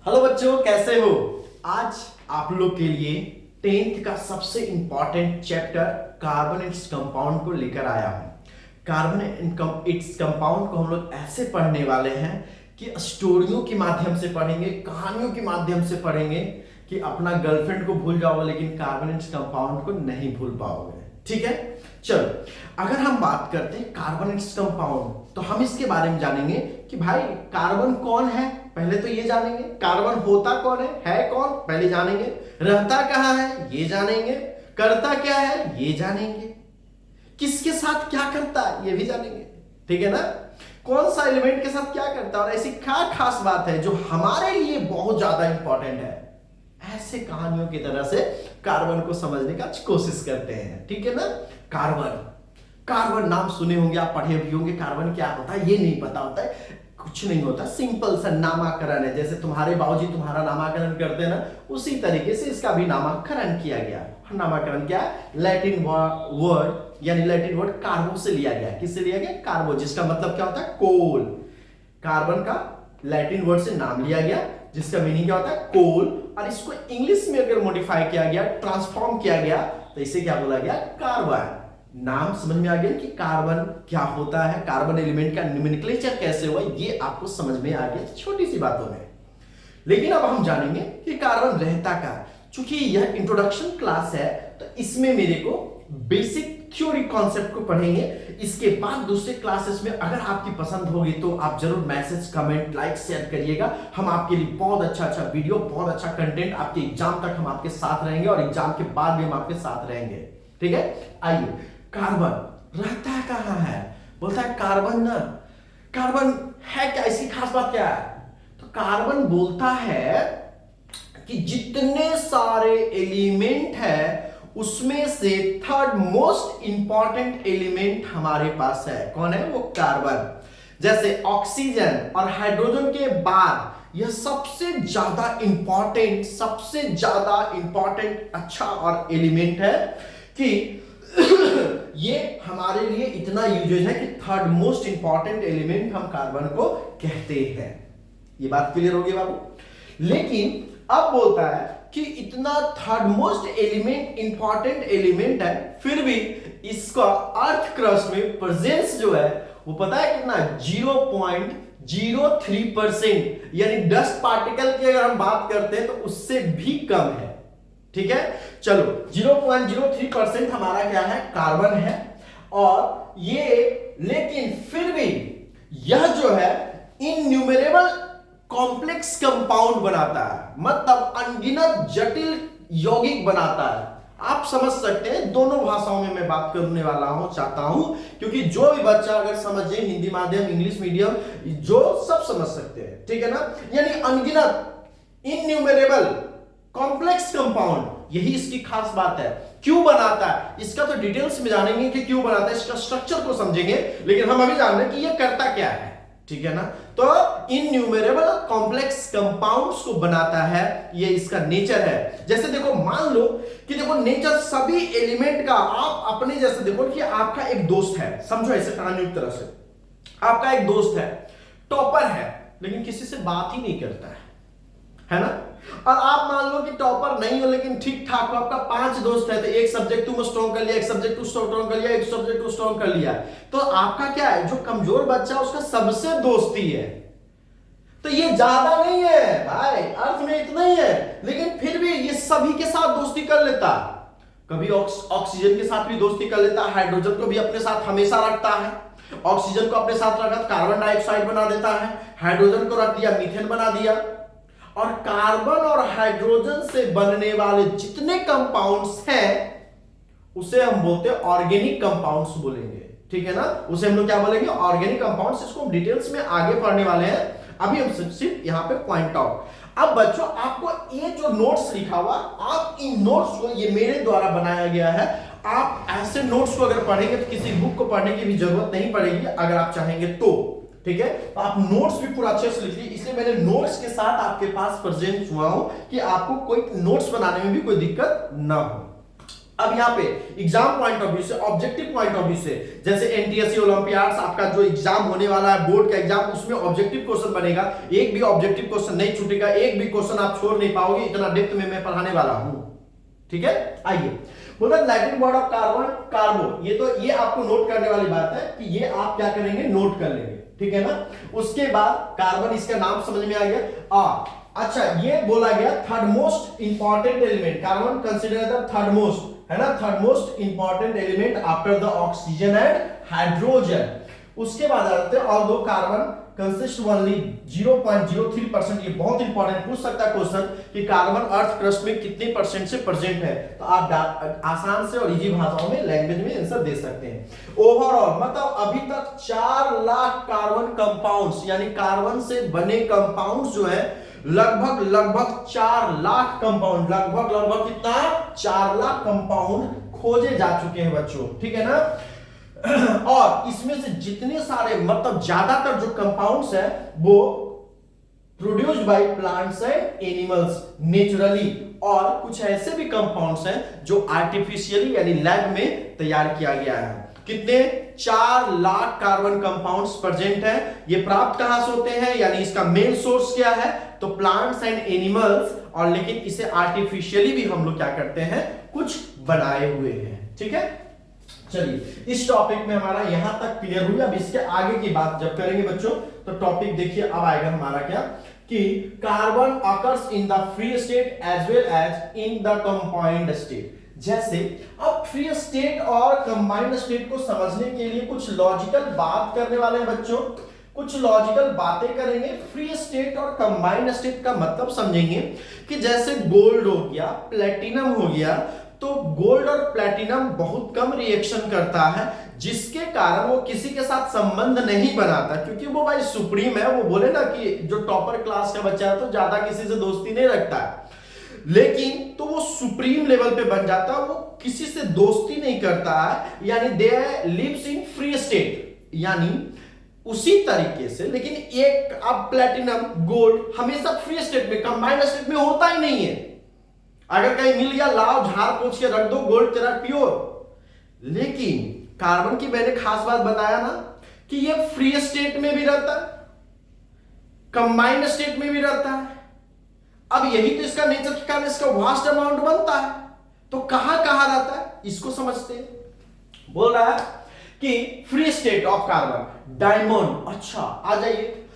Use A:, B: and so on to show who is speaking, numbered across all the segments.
A: Hello बच्चों, कैसे हो। आज आप लोग के लिए 10th का सबसे important chapter carbon its compound को लेकर आया हूं। कार्बन इट्स कंपाउंड को हम लोग ऐसे पढ़ने वाले हैं कि स्टोरियों के माध्यम से पढ़ेंगे, कहानियों के माध्यम से पढ़ेंगे कि अपना गर्लफ्रेंड को भूल जाओगे लेकिन कार्बन इट्स कंपाउंड को नहीं भूल पाओगे। ठीक है, चलो अगर हम बात करते हैं कार्बन इट्स कंपाउंड तो हम इसके बारे में जानेंगे कि भाई कार्बन कौन है, पहले तो ये जानेंगे। कार्बन होता कौन है कौन, पहले जानेंगे। रहता कहाँ है ये जानेंगे। करता क्या है ये जानेंगे। किसके साथ क्या करता है ये भी जानेंगे। ठीक है ना, कौन सा एलिमेंट के साथ क्या करता है और ऐसी क्या खास बात है जो हमारे लिए बहुत ज्यादा इंपॉर्टेंट है। ऐसे कहानियों की तरह से कार्बन को समझने का कोशिश करते हैं। ठीक है ना, कार्बन कार्बन नाम सुने होंगे, आप पढ़े भी होंगे। कार्बन क्या होता है ये नहीं पता होता है, कुछ नहीं होता, सिंपल सा नामकरण है। जैसे तुम्हारे बाबूजी तुम्हारा नामकरण करते हैं ना, उसी तरीके से इसका भी नामकरण किया गया। नामकरण क्या है, लैटिन वर्ड यानी लैटिन वर्ड कार्बो से लिया गया। किससे लिया गया, कार्बो, जिसका मतलब क्या होता है कोल। कार्बन का लैटिन वर्ड से नाम लिया गया जिसका मीनिंग क्या होता है कोल, और इसको इंग्लिश में अगर मॉडिफाई किया गया, ट्रांसफॉर्म किया गया तो इसे क्या बोला गया, कार्बन। नाम समझ में आ गया कि कार्बन क्या होता है, कार्बन एलिमेंट का नोमेनक्लेचर कैसे हुआ, ये आपको समझ में आ गया छोटी सी बातों में। लेकिन अब हम जानेंगे कि कार्बन रहता का। चूंकि यह इंट्रोडक्शन क्लास है तो इसमें मेरे को बेसिक थ्योरी कॉन्सेप्ट को पढ़ेंगे। इसके बाद दूसरे क्लासेस में अगर आपकी पसंद होगी तो आप जरूर मैसेज, कमेंट, लाइक, शेयर करिएगा। हम आपके लिए बहुत अच्छा वीडियो, बहुत अच्छा कंटेंट, आपके एग्जाम तक हम आपके साथ रहेंगे और एग्जाम के बाद भी हम आपके साथ रहेंगे। ठीक है, आइए। कार्बन रहता कहां है, बोलता है कार्बन ना, कार्बन है क्या, इसकी खास बात क्या है। तो कार्बन बोलता है कि जितने सारे एलिमेंट है उसमें से थर्ड मोस्ट इंपॉर्टेंट एलिमेंट हमारे पास है। कौन है वो, कार्बन। जैसे ऑक्सीजन और हाइड्रोजन के बाद यह सबसे ज्यादा इंपॉर्टेंट अच्छा और एलिमेंट है कि ये हमारे लिए इतना यूजेज है कि थर्ड मोस्ट इंपॉर्टेंट एलिमेंट हम कार्बन को कहते हैं। ये बात क्लियर होगी बाबू। लेकिन अब बोलता है कि इतना third most element important element है, फिर भी इसका अर्थ क्रस्ट में प्रेजेंस जो है वो पता है कितना, 0.03%, यानी डस्ट पार्टिकल की अगर हम बात करते हैं तो उससे भी कम है। ठीक है, चलो 0.03% हमारा क्या है, कार्बन है। और ये लेकिन फिर भी यह जो है इनन्यूमरेबल कॉम्प्लेक्स कंपाउंड बनाता है, मतलब अनगिनत जटिल यौगिक बनाता है। आप समझ सकते हैं, दोनों भाषाओं में मैं बात करने वाला हूं, चाहता हूं, क्योंकि जो भी बच्चा अगर समझे, हिंदी माध्यम, इंग्लिश मीडियम, जो सब समझ सकते हैं। ठीक है ना, यानी अनगिनत, इनन्यूमरेबल कॉम्प्लेक्स कंपाउंड, यही इसकी खास बात है। क्यों बनाता है इसका तो डिटेल्स में जानेंगे कि क्यों बनाता है, इसका स्ट्रक्चर को समझेंगे, लेकिन हम अभी जान रहे हैं कि यह करता क्या है। ठीक है ना, तो इनन्यूमरेबल कॉम्प्लेक्स कंपाउंड्स को बनाता है, ये इसका नेचर है। जैसे देखो, मान लो कि देखो नेचर सभी एलिमेंट का, आप अपने जैसे देखो कि आपका एक दोस्त है, समझो ऐसे कहानी की तरह से, आपका एक दोस्त है, टॉपर है, लेकिन किसी से बात ही नहीं करता है ना। और आप मान लो कि टॉपर नहीं हो लेकिन ठीक ठाक हो, आपका 5 दोस्त है, तो एक सब्जेक्ट तुम स्ट्रॉन्ग कर लिया, एक सब्जेक्ट तू स्ट्रॉन्ग कर लिया, एक सब्जेक्ट तू स्ट्रॉन्ग कर लिया, तो आपका क्या है, जो कमजोर बच्चा उसका सबसे दोस्ती है। तो ये ज्यादा नहीं है भाई, अर्थ में इतना ही है, लेकिन फिर भी ये सभी के साथ दोस्ती कर लेता। कभी ऑक्सीजन के साथ भी दोस्ती कर लेता, हाइड्रोजन को भी अपने साथ हमेशा रखता है, ऑक्सीजन को अपने साथ रखा कार्बन डाइऑक्साइड बना देता है, हाइड्रोजन को रख दिया मीथेन बना दिया। और कार्बन और हाइड्रोजन से बनने वाले जितने कंपाउंड्स हैं उसे हम बोलते हैं ऑर्गेनिक कंपाउंड्स बोलेंगे। ठीक है ना, उसे हम लोग क्या बोलेंगे, ऑर्गेनिक कंपाउंड्स। इसको हम डिटेल्स में आगे पढ़ने वाले हैं, अभी हम सिर्फ यहां पे पॉइंट आउट। अब बच्चों, आपको ये जो नोट्स लिखा हुआ, आप इन नोट्स को, ये मेरे द्वारा बनाया गया है, आप ऐसे नोट्स को अगर पढ़ेंगे तो किसी बुक को पढ़ने की भी जरूरत नहीं पड़ेगी अगर आप चाहेंगे तो। ठीक है, तो आप नोट्स भी पूरा अच्छे से लिख लीजिए, इसलिए मैंने नोट्स के साथ आपके पास प्रेजेंट हुआ हूं कि आपको कोई नोट्स बनाने में भी कोई दिक्कत ना हो। अब यहाँ पे एग्जाम पॉइंट ऑफ व्यू से, ऑब्जेक्टिव पॉइंट ऑफ व्यू से, जैसे एनटीएससी ओलंपियाड्स आपका जो एग्जाम होने वाला है बोर्ड का एग्जाम, उसमें ऑब्जेक्टिव क्वेश्चन बनेगा, एक भी ऑब्जेक्टिव क्वेश्चन नहीं छूटेगा, एक भी क्वेश्चन आप छोड़ नहीं पाओगे, इतना डेप्थ में मैं पढ़ाने वाला हूं। ठीक है, आइए बोला लाइटिंग बॉन्ड ऑफ कार्बन कार्बो, ये आपको नोट करने वाली बात है कि ये आप क्या करेंगे, नोट कर लेंगे। ठीक है ना। उसके बाद कार्बन, इसका नाम समझ में आ गया। अच्छा, ये बोला गया third most important element, carbon consider the third most, है ना, third most important element after the oxygen and hydrogen. उसके बाद आ जाते हैं और दो कार्बन कंसिस्ट ओनली 0.03%, ये बहुत इंपॉर्टेंट, पूछ सकता है क्वेश्चन कि कार्बन अर्थ क्रस्ट में कितने परसेंट से प्रेजेंट है, तो आप आसान से और इजी भाषाओं में, लैंग्वेज में आंसर दे सकते हैं। ओवरऑल मतलब अभी तक 4 लाख कार्बन कंपाउंड्स, यानी कार्बन से बने कंपाउंड्स जो है लगभग 4 लाख कंपाउंड, लगभग कितना, 4 लाख कंपाउंड खोजे जा चुके हैं बच्चों। ठीक है ना। और इसमें से जितने सारे, मतलब ज्यादातर जो कंपाउंड्स है वो produced by plants and animals naturally, और कुछ ऐसे भी कंपाउंड्स हैं जो आर्टिफिशियली यानी लैब में तैयार किया गया है। कितने, 4 लाख कार्बन कंपाउंड्स प्रेजेंट है। ये प्राप्त कहां से होते हैं, यानी इसका मेन सोर्स क्या है, तो प्लांट्स एंड एनिमल्स, और लेकिन इसे आर्टिफिशियली भी हम लोग क्या करते हैं, कुछ बनाए हुए हैं। ठीक है, चलिए इस टॉपिक में हमारा यहां तक क्लियर हुई। अब इसके आगे की बात जब करेंगे बच्चों, तो टॉपिक देखिए अब आएगा हमारा क्या, कि carbon occurs in the free state as well as in the combined state. जैसे अब फ्री स्टेट और कंबाइंड स्टेट को समझने के लिए कुछ लॉजिकल बात करने वाले हैं बच्चों, कुछ लॉजिकल बातें करेंगे। फ्री स्टेट और कंबाइंड स्टेट का मतलब समझेंगे कि जैसे गोल्ड हो गया, प्लेटिनम हो गया, तो गोल्ड और प्लेटिनम बहुत कम रिएक्शन करता है, जिसके कारण वो किसी के साथ संबंध नहीं बनाता, क्योंकि वो भाई सुप्रीम है। वो बोले ना कि जो टॉपर क्लास का बच्चा है तो ज्यादा किसी से दोस्ती नहीं रखता है, लेकिन तो वो सुप्रीम लेवल पे बन जाता है, वो किसी से दोस्ती नहीं करता है, यानी दे लिव्स इन फ्री स्टेट, यानी उसी तरीके से। लेकिन एक अब प्लेटिनम गोल्ड हमेशा फ्री स्टेट में, कंबाइंड स्टेट में होता ही नहीं है। अगर कहीं मिल गया, लाओ झाड़ पोछ के रख दो, गोल्ड तेरा प्योर। लेकिन कार्बन की मैंने खास बात बताया ना कि ये फ्री स्टेट में भी रहता है, कंबाइंड स्टेट में भी रहता है। अब यही तो इसका नेचर के कारण इसका वास्ट अमाउंट बनता है। तो कहां कहां रहता है इसको समझते हैं। बोल रहा है कि free state of carbon, diamond. अच्छा आ जाइए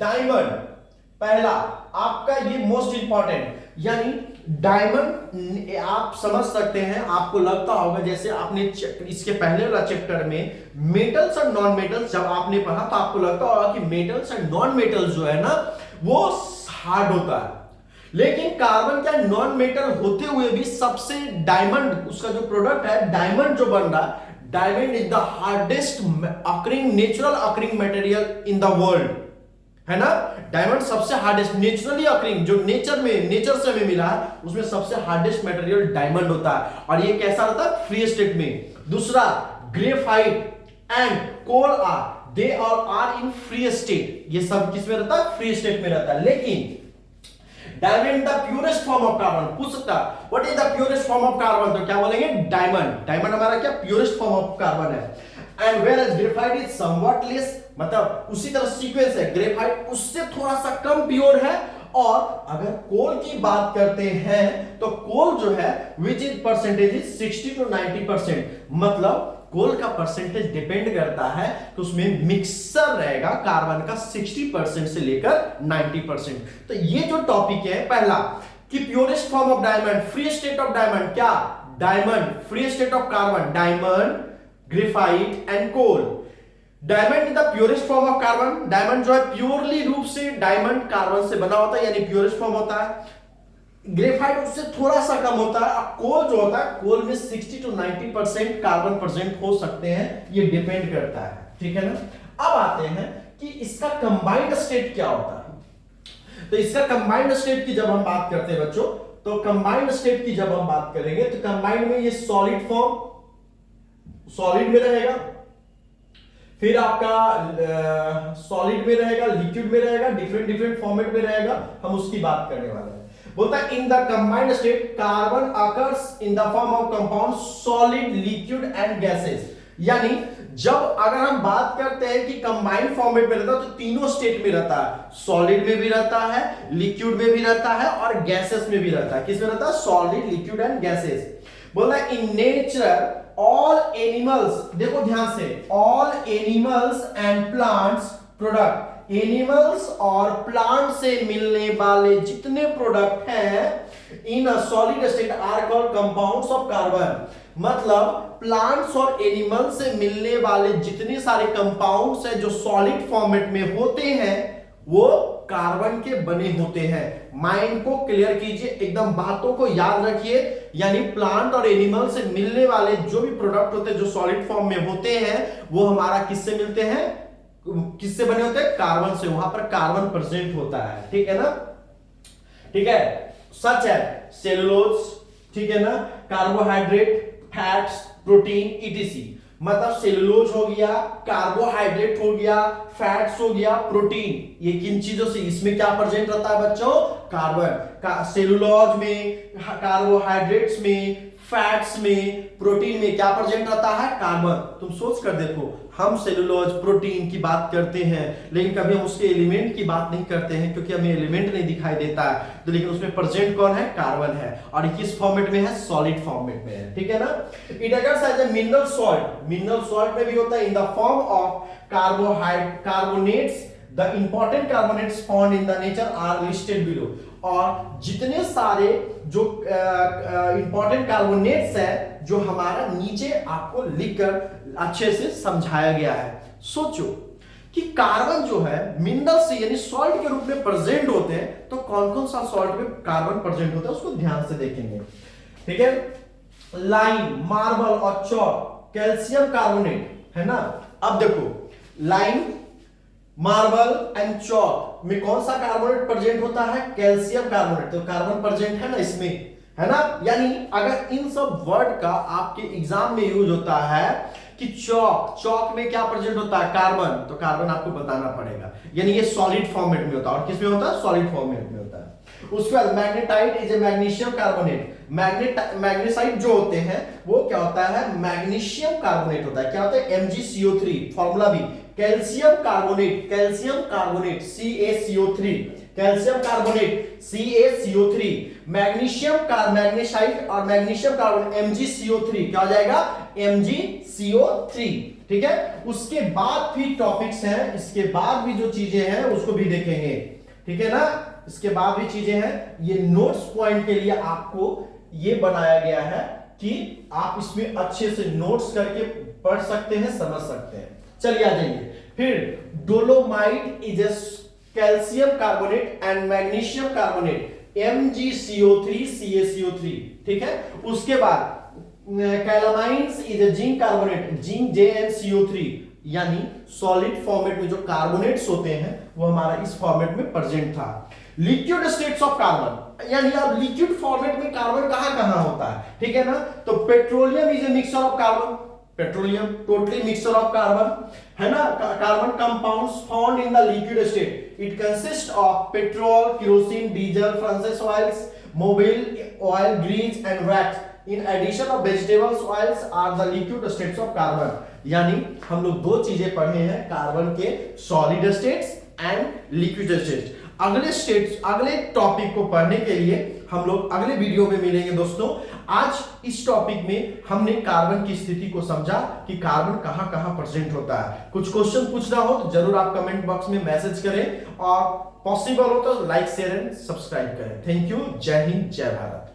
A: डायमंड पहला आपका, ये मोस्ट इंपॉर्टेंट, यानी डायमंड आप समझ सकते हैं, आपको लगता होगा जैसे आपने इसके पहले वाला चैप्टर में मेटल्स और नॉन मेटल्स जब आपने पढ़ा तो आपको लगता होगा कि मेटल्स और नॉन मेटल्स जो है ना वो हार्ड होता है, लेकिन कार्बन क्या नॉन मेटल होते हुए भी सबसे डायमंड, उसका जो प्रोडक्ट है डायमंड जो बन रहा है, diamond is the hardest occurring natural occurring material in the world, है ना। डायमंड सबसे हार्डेस्ट नेचुरली अकरिंग, जो नेचर से हमें मिला है उसमें सबसे हार्डेस्ट मटेरियल डायमंड होता है, और ये कैसा रहता है, फ्री स्टेट में। दूसरा graphite and coal they are in free state, ये सब किस में रहता है, फ्री स्टेट में रहता है। लेकिन diamond the purest form of carbon, पूछ सकता what is the purest form of carbon, तो क्या बोलेंगे, डायमंड। डायमंड हमारा क्या प्योरेस्ट फॉर्म ऑफ कार्बन है। And whereas graphite is somewhat less, मतलब उसी तरह सीक्वेंस है, ग्रेफाइट उससे थोड़ा सा कम प्योर है। और अगर कोल की बात करते हैं तो कोल जो है which is percentage is 60 to 90%, मतलब कोल का परसेंटेज डिपेंड करता है तो उसमें मिक्सर रहेगा कार्बन का 60% से लेकर 90%। तो ये जो टॉपिक है पहला कि purest form of diamond, free state of diamond, क्या diamond, free state of carbon, diamond, graphite and coal. Diamond is the purest form of carbon, diamond जो है प्योरली रूप से डायमंड कार्बन से बना होता है, यानी प्योरेस्ट फॉर्म होता है। ग्रेफाइट उससे थोड़ा सा कम होता है। अब कोल जो होता है, कोल में 60 to 90% कार्बन प्रेजेंट हो सकते हैं, ये डिपेंड करता है, ठीक है ना। अब आते हैं कि इसका कंबाइंड स्टेट क्या होता है। तो इसका कंबाइंड स्टेट की जब हम बात करते हैं बच्चों, तो कंबाइंड स्टेट की जब हम बात करेंगे तो कंबाइंड में ये सॉलिड फॉर्म, सॉलिड में रहेगा, फिर आपका सॉलिड में रहेगा, लिक्विड में रहेगा, डिफरेंट फॉर्मेट में रहेगा, हम उसकी बात करने वाले हैं। बोलता है in the combined state carbon occurs in the form of compound solid liquid and gases. यानी जब अगर हम बात करते हैं कि कंबाइंड फॉर्मेट में रहता है तो तीनों स्टेट में रहता है, सॉलिड में भी रहता है, लिक्विड में भी रहता है और गैसेस में भी रहता है। किस में रहता है? Solid, liquid and gases. बोला इन नेचर ऑल एनिमल्स, देखो ध्यान से, all animals and plants product, animals और प्लांट से मिलने वाले जितने प्रोडक्ट हैं in a solid state are called compounds of carbon. मतलब प्लांट्स और एनिमल से मिलने वाले जितने सारे कंपाउंड्स हैं जो सॉलिड फॉर्मेट में होते हैं वो कार्बन के बने होते हैं। माइंड को क्लियर कीजिए, एकदम बातों को याद रखिए। यानी प्लांट और एनिमल से मिलने वाले जो भी प्रोडक्ट होते हैं जो सॉलिड फॉर्म में होते हैं वो हमारा किससे मिलते हैं, किससे बने होते हैं? कार्बन से। वहां पर कार्बन प्रेजेंट होता है, ठीक है ना? ठीक है, सच है सेलुलोज, ठीक है ना, कार्बोहाइड्रेट, फैट्स, प्रोटीन ईटीसी। मतलब सेलुलोज हो गया, कार्बोहाइड्रेट हो गया, फैट्स हो गया, प्रोटीन, ये किन चीजों से, इसमें क्या प्रेजेंट रहता है बच्चों? कार्बन। सेलुलोज में, कार्बोहाइड्रेट्स में, फैट्स में, प्रोटीन में क्या प्रेजेंट रहता है? कार्बन। तुम सोच कर देखो, हम सेलुलोज, प्रोटीन की बात करते हैं लेकिन कभी हम उसके एलिमेंट की बात नहीं करते हैं क्योंकि हमें एलिमेंट नहीं दिखाई देता है, तो लेकिन उसमें प्रेजेंट कौन है? कार्बन है। और किस फॉर्मेट में है? सॉलिड फॉर्मेट में है, ठीक है ना? It occurs as a mineral salt, mineral salt में भी होता है in the form of carbonates. The important carbonates found in the nature are listed below. और जितने सारे जो इंपॉर्टेंट कार्बोनेट्स है जो हमारा नीचे आपको लिखकर अच्छे से समझाया गया है। सोचो कि कार्बन जो है मिनरल से यानी सॉल्ट के रूप में प्रेजेंट होते हैं, तो कौन कौन सा सॉल्ट में कार्बन प्रेजेंट होता है उसको ध्यान से देखेंगे, ठीक है? लाइम, मार्बल और चॉक, कैल्शियम कार्बोनेट, है ना? अब देखो लाइम, मार्बल एंड चॉक में कौन सा कार्बोनेट प्रेजेंट होता है? Calcium carbonate. तो कार्बन प्रेजेंट है ना इसमें, है ना? यानी अगर इन सब वर्ड का आपके एग्जाम में यूज होता है कि चॉक, चॉक में क्या प्रेजेंट होता है? कार्बन, तो कार्बन आपको बताना पड़ेगा। यानी ये सॉलिड फॉर्मेट में होता है। और किस में होता है? सॉलिड फॉर्मेट में होता है। उसके बाद magnetite is a magnesium carbonate. Magnesite जो होते हैं वो क्या होता है? मैग्नीशियम कार्बोनेट होता है। क्या होता है? MgCO3। फॉर्मूला भी calcium carbonate, calcium carbonate CaCO3, calcium carbonate CaCO3, मैग्नीसाइट और मैग्नीशियम कार्बोनेट MgCO3 क्या हो जाएगा? MgCO3, ठीक है? उसके बाद भी टॉपिक्स हैं, इसके बाद भी जो चीजें हैं उसको भी देखेंगे, ठीक है ना? इसके बाद भी चीजें हैं। ये नोट्स पॉइंट के लिए आपको ये बनाया गया है कि आप इसमें अच्छे से नोट्स करके पढ़ सकते हैं, समझ सकते हैं। चलिए आ जाइए फिर। Dolomite is a calcium carbonate and magnesium carbonate MgCO3 CaCO3, ठीक है? उसके बाद calamines is a zinc carbonate, zinc JnCO3। यानी सॉलिड फॉर्मेट में जो कार्बोनेट्स होते हैं वो हमारा इस फॉर्मेट में प्रेजेंट था। लिक्विड स्टेट्स ऑफ कार्बन, यानी अब लिक्विड फॉर्मेट में कार्बन कहां होता है, ठीक है ना? तो petroleum is a mixture of carbon, petroleum totally mixture of carbon, है ना? Carbon compounds found in the liquid state. It consist of petrol, kerosene, diesel, furnace oils, mobil oil, grease and wax. In addition of vegetables oils are the liquid states of carbon. यानी हम लोग दो चीजें पढ़े हैं carbon के, solid states and liquid states. अगले topic को पढ़ने के लिए हम लोग अगले वीडियो में मिलेंगे दोस्तों। आज इस टॉपिक में हमने कार्बन की स्थिति को समझा कि कार्बन कहां कहां प्रेजेंट होता है। कुछ क्वेश्चन पूछना हो तो जरूर आप कमेंट बॉक्स में मैसेज करें और पॉसिबल हो तो लाइक, शेयर एंड सब्सक्राइब करें। Thank you. जय हिंद, जय भारत।